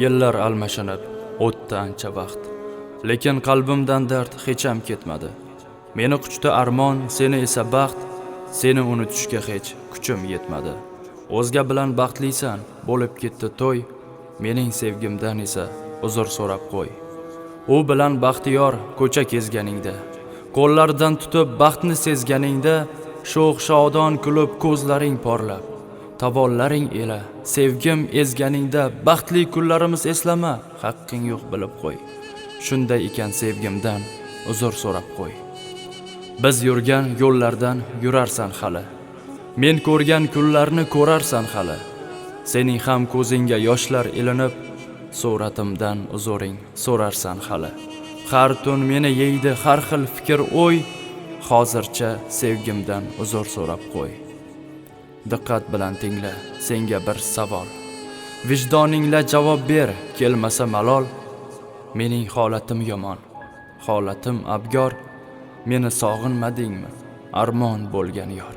Yillar almashinib, o'tdi ancha vaqt. Lekin qalbimdan dard hech ham ketmadi. Meni quchdi armon, seni esa baxt, seni unutishga hech kuchim yetmadi. O'zga bilan baxtlisan, bo'lib ketdi to'y, mening sevgimdan esa uzr so'rab qo'y. U bilan baxtiyor ko'cha kezganingda, qo'llaridan tutib baxtni sezganingda, sho'x shodon kulib ko'zlaring porlab, tavollaring ela, sevgim ezganingda baxtli kunlarimiz eslama, haqqing yo'q bilib qo'y. Shunday ekan sevgimdan uzr so'rab qo'y. Biz yurgan yo'llardan yurarsan hali, men ko'rgan kunlarni ko'rarsan hali. Sening ham ko'zingga yoshlar ilinib, suratimdan uzuring so'rarsan hali. Har tun meni yeydi har xil fikr o'y, hozircha sevgimdan uzr so'rab qo'y. Diqqat bilan tingla, senga bir savol. Vijdoningla javob ber, kelmasa malol. Mening holatim yomon, holatim abgor. Meni sog'inmadingmi, armon bo'lgan yor?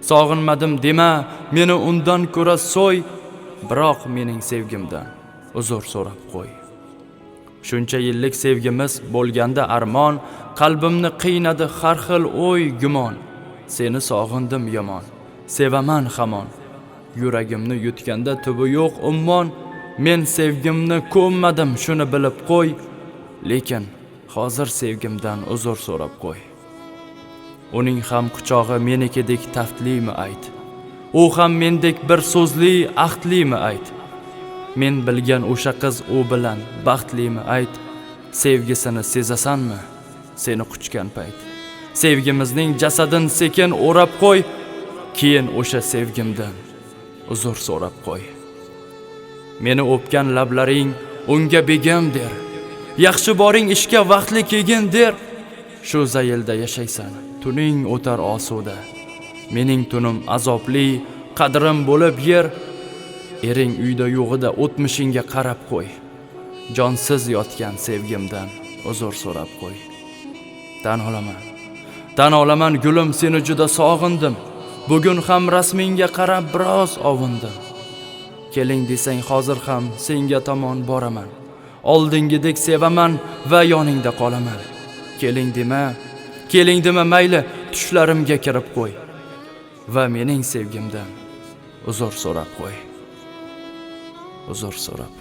Sog'inmadim dema, meni undan ko'ra so'y, biroq mening sevgimdan uzr so'rab qo'y. Shuncha yillik sevgimiz bo'lganda armon, qalbimni qiynadi har xil o'y gumon. Seni sog'indim yomon, sevaman hamon. Yuragimni yutganda tubi yo'q ummon. Men sevgimni ko'mmadim, shuni bilib qo'y. Lekin hozir sevgimdan uzr so'rab qo'y. Uning ham quchog'i menikidek taftlimi ayt? U ham mendek bir so'zli, ahdlimi ayt? Men bilgan o'sha qiz u bilan baxtlimi ayt? Sevgisini sezasanmi seni quchgan payt? Sevgimizning jasadin sekin o'rab qo'y, keyin o'sha sevgimdan uzr so'rab qo'y. Meni o'pgan lablaring unga begim der, yaxshi boring ishga vaqtli kelgin der. Shu zayilda yashaysan, tuning o'tar osuda. Mening tunim azobli, qadrim bo'lib yer. Ering uyda yo'g'ida o'tmishingga qarab qo'y. Jonsiz yotgan sevgimdan uzr so'rab qo'y. Tan olaman gulim, seni juda sog'indim. Bugun ham rasmingga qarab biroz ovundim. Keling desang hozir ham senga tomon boraman. Oldingidek sevaman va yoningda qolaman. Keling dema mayli, tushlarimga kirib qo'y va mening sevgimdan uzr so'rab qo'y. Uzr so'rab